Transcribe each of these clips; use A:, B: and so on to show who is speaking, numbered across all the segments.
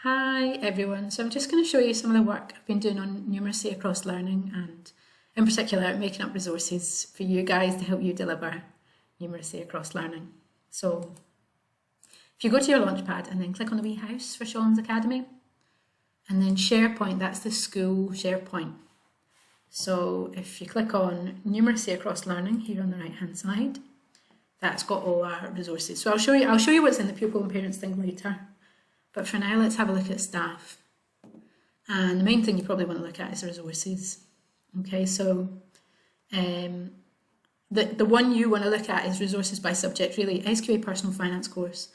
A: Hi everyone, so I'm just going to show you some of the work I've been doing on numeracy across learning and in particular making up resources for you guys to help you deliver numeracy across learning. So if you go to your Launchpad and then click on the wee house for Sean's Academy and then SharePoint, that's the school SharePoint. So if you click on numeracy across learning here on the right hand side, that's got all our resources. So I'll show you what's in the pupil and parents thing later. But for now, let's have a look at staff. And the main thing you probably want to look at is resources. Okay, so the one you want to look at is resources by subject, really. SQA Personal Finance course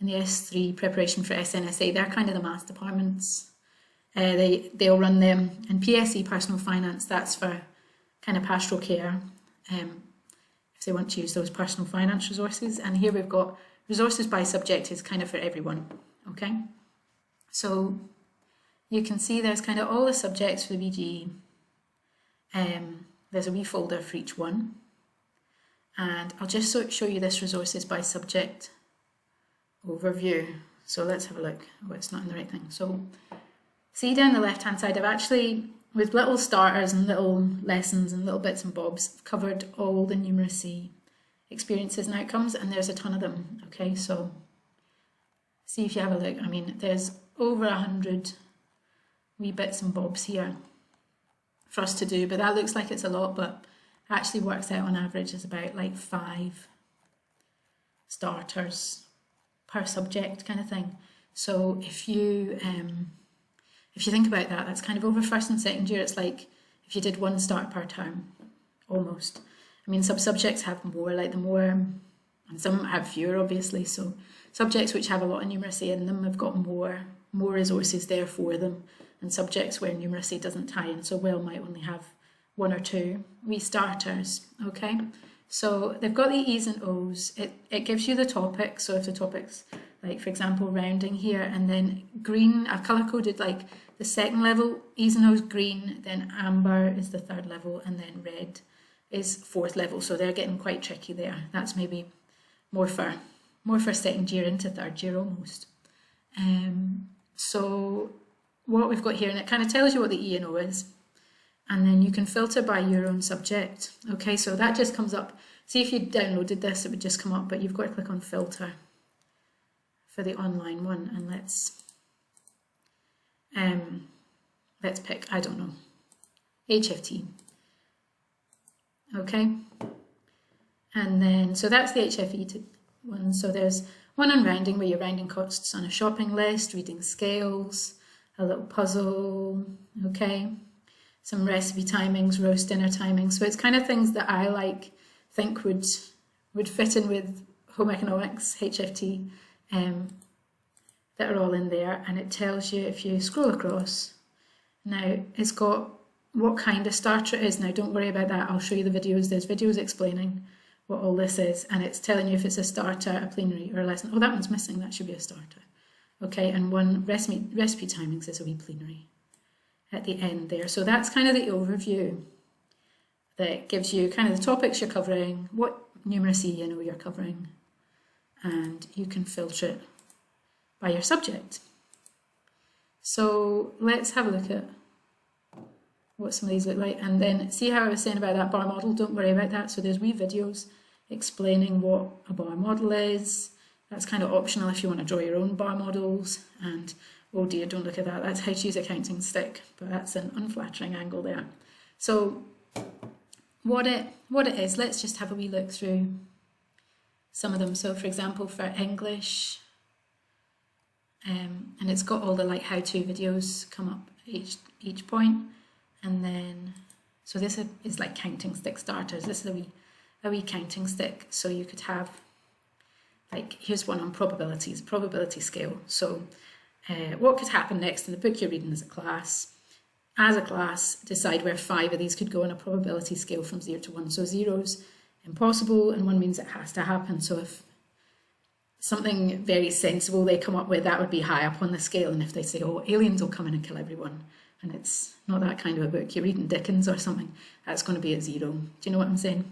A: and the S3 preparation for SNSA, they're kind of the maths departments. They'll run them. And PSE Personal Finance, that's for kind of pastoral care, if they want to use those personal finance resources. And here we've got resources by subject is kind of for everyone. Okay, so you can see there's kind of all the subjects for the BGE. There's a wee folder for each one, and I'll just show you this resources by subject overview. So let's have a look. Oh, it's not in the right thing. So see down the left hand side, I've actually, with little starters and little lessons and little bits and bobs, covered all the numeracy experiences and outcomes, and there's a ton of them. Okay, so see if you have a look. I mean, there's over 100 wee bits and bobs here for us to do, but that looks like it's a lot, but actually works out on average as about like 5 starters per subject kind of thing. So if you think about that, that's kind of over first and second year. It's like if you did 1 start per term, almost. I mean, some subjects have more, like the more, and some have fewer, obviously. So subjects which have a lot of numeracy in them have got more resources there for them, and subjects where numeracy doesn't tie in so well might only have 1 or 2 wee starters. Okay, so they've got the E's and O's. It gives you the topic. So if the topic's like, for example, rounding here, and then green, I've colour coded like the second level, E's and O's green, then amber is the 3rd level, and then red is 4th level. So they're getting quite tricky there. That's maybe more for second year into 3rd year almost. So what we've got here, and it kind of tells you what the E and O is, and then you can filter by your own subject. Okay, so that just comes up. See, if you downloaded this, it would just come up, but you've got to click on filter for the online one, and let's pick, I don't know, HFT. Okay, and then so that's the HFE one. So there's one on rounding, where you're rounding costs on a shopping list, reading scales, a little puzzle, okay, some recipe timings, roast dinner timings. So it's kind of things that I think would fit in with home economics, HFT, that are all in there. And it tells you, if you scroll across, now it's got what kind of starter it is. Now don't worry about that, I'll show you the videos. There's videos explaining what all this is, and it's telling you if it's a starter, a plenary, or a lesson. Oh, that one's missing, that should be a starter. Okay, and one recipe timings is a wee plenary at the end there. So that's kind of the overview that gives you kind of the topics you're covering, what numeracy you know you're covering, and you can filter it by your subject. So let's have a look at what some of these look like, and then see how I was saying about that bar model. Don't worry about that. So there's wee videos explaining what a bar model is. That's kind of optional if you want to draw your own bar models. And oh dear, don't look at that, that's how to use a counting stick, but that's an unflattering angle there. So what it is, let's just have a wee look through some of them. So for example, for English, and it's got all the like how-to videos come up at each point. And then, so this is like counting stick starters. This is a wee counting stick. So you could have, like, here's one on probabilities, probability scale. So what could happen next in the book you're reading as a class? As a class, decide where 5 of these could go on a probability scale from 0 to 1. So 0's impossible, and 1 means it has to happen. So if something very sensible they come up with, that would be high up on the scale. And if they say, oh, aliens will come in and kill everyone, and it's not that kind of a book, you're reading Dickens or something, that's going to be at 0. Do you know what I'm saying?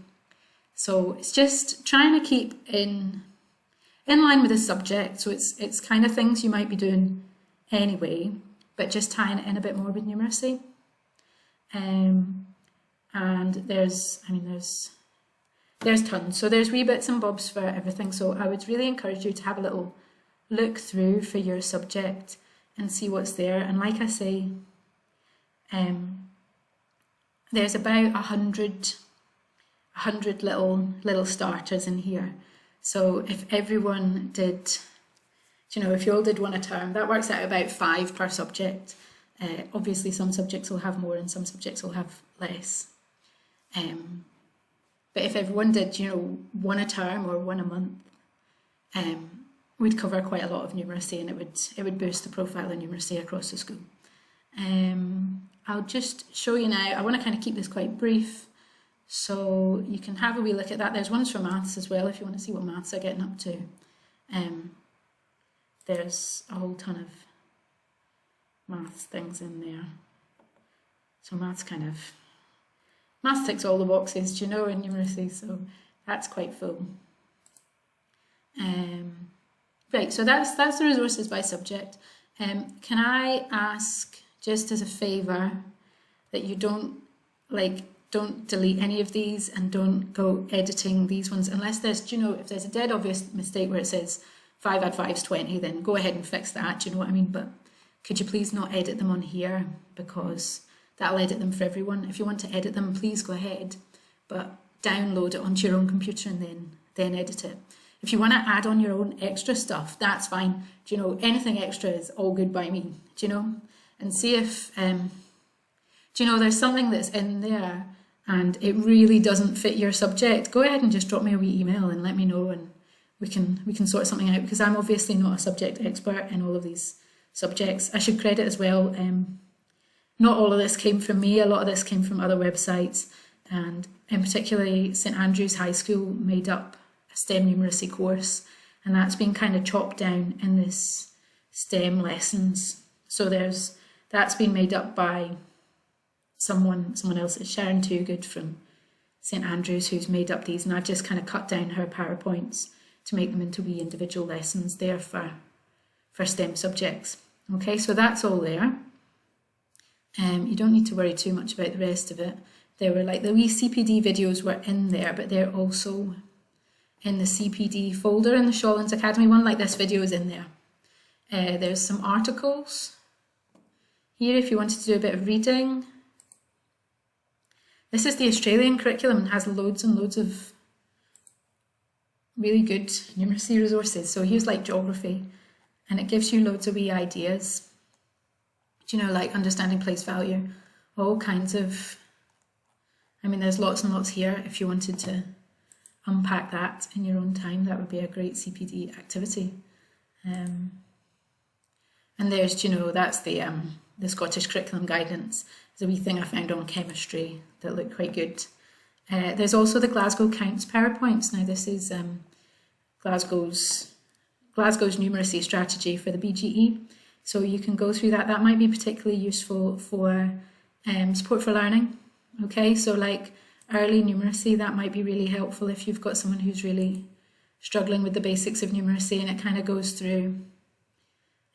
A: So it's just trying to keep in line with the subject. So it's kind of things you might be doing anyway, but just tying it in a bit more with numeracy. And there's tons. So there's wee bits and bobs for everything. So I would really encourage you to have a little look through for your subject and see what's there. And like I say, there's about 100 little starters in here. So if everyone did, if you all did one a term, that works out about 5 per subject. Obviously some subjects will have more and some subjects will have less. But if everyone did, one a term or one a month, we'd cover quite a lot of numeracy, and it would boost the profile of numeracy across the school. I'll just show you now. I want to kind of keep this quite brief, so you can have a wee look at that. There's ones for maths as well if you want to see what maths are getting up to. There's a whole ton of maths things in there. So maths ticks all the boxes, in numeracy, so that's quite full. Right, so that's the resources by subject. Can I ask, just as a favour, that you don't delete any of these and don't go editing these ones unless there's, if there's a dead obvious mistake where it says 5 add 5 is 20, then go ahead and fix that, do you know what I mean? But could you please not edit them on here, because that'll edit them for everyone. If you want to edit them, please go ahead, but download it onto your own computer and then edit it. If you want to add on your own extra stuff, that's fine. Anything extra is all good by me, and see if, there's something that's in there and it really doesn't fit your subject. Go ahead and just drop me a wee email and let me know, and we can sort something out, because I'm obviously not a subject expert in all of these subjects. I should credit as well, not all of this came from me, a lot of this came from other websites, and in particularly St Andrews High School made up a STEM numeracy course, and that's been kind of chopped down in this STEM lessons. So that's been made up by someone else. It's Sharon Toogood from St Andrews who's made up these, and I've just kind of cut down her PowerPoints to make them into wee individual lessons there for STEM subjects. Okay, so that's all there. You don't need to worry too much about the rest of it. There were the wee CPD videos were in there, but they're also in the CPD folder in the Shawlands Academy one, this video is in there. There's some articles here if you wanted to do a bit of reading. This is the Australian curriculum and has loads and loads of really good numeracy resources. So here's geography, and it gives you loads of wee ideas. Understanding place value, all kinds of, there's lots and lots here. If you wanted to unpack that in your own time, that would be a great CPD activity. And there's, that's the Scottish Curriculum Guidance. There's a wee thing I found on chemistry that looked quite good. There's also the Glasgow Counts PowerPoints. Now this is Glasgow's numeracy strategy for the BGE. So you can go through that. That might be particularly useful for support for learning. Okay, so early numeracy, that might be really helpful if you've got someone who's really struggling with the basics of numeracy, and it kind of goes through.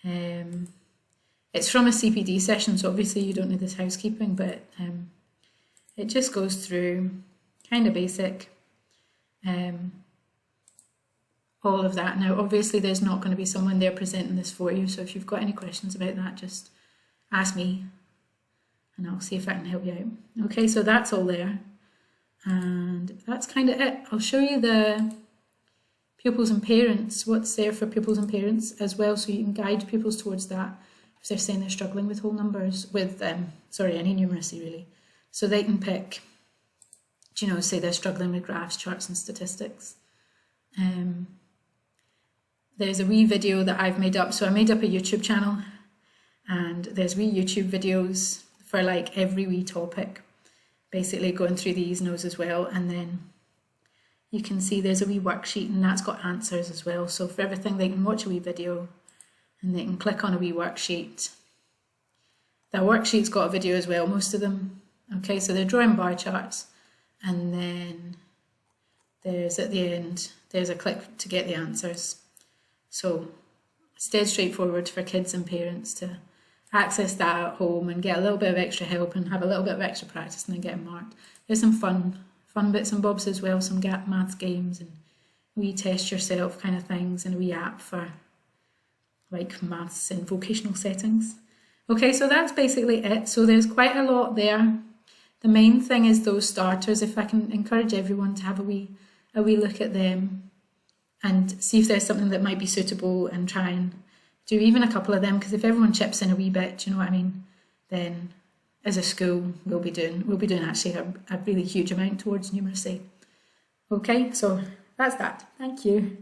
A: It's from a CPD session, so obviously you don't need this housekeeping, but it just goes through kind of basic. All of that. Now, obviously, there's not going to be someone there presenting this for you, so if you've got any questions about that, just ask me, and I'll see if I can help you out. Okay, so that's all there, and that's kind of it. I'll show you the pupils and parents, what's there for pupils and parents as well, so you can guide pupils towards that if they're saying they're struggling with whole numbers, with, any numeracy really. So they can pick, say they're struggling with graphs, charts and statistics. There's a wee video that I've made up. So I made up a YouTube channel, and there's wee YouTube videos for every wee topic, basically going through these no's as well. And then you can see there's a wee worksheet, and that's got answers as well. So for everything, they can watch a wee video and they can click on a wee worksheet. That worksheet's got a video as well, most of them. Okay, so they're drawing bar charts, and then there's at the end, there's a click to get the answers. So It's dead straightforward for kids and parents to access that at home and get a little bit of extra help and have a little bit of extra practice and then get marked. There's some fun bits and bobs as well, some maths games and wee test yourself kind of things, and a wee app for like maths in vocational settings. Okay, so that's basically it. So there's quite a lot there. The main thing is those starters. If I can encourage everyone to have a wee look at them and see if there's something that might be suitable, and try and do even a couple of them, because if everyone chips in a wee bit, you know what I mean, then as a school we'll be doing actually a really huge amount towards numeracy. Okay, so that's that. Thank you.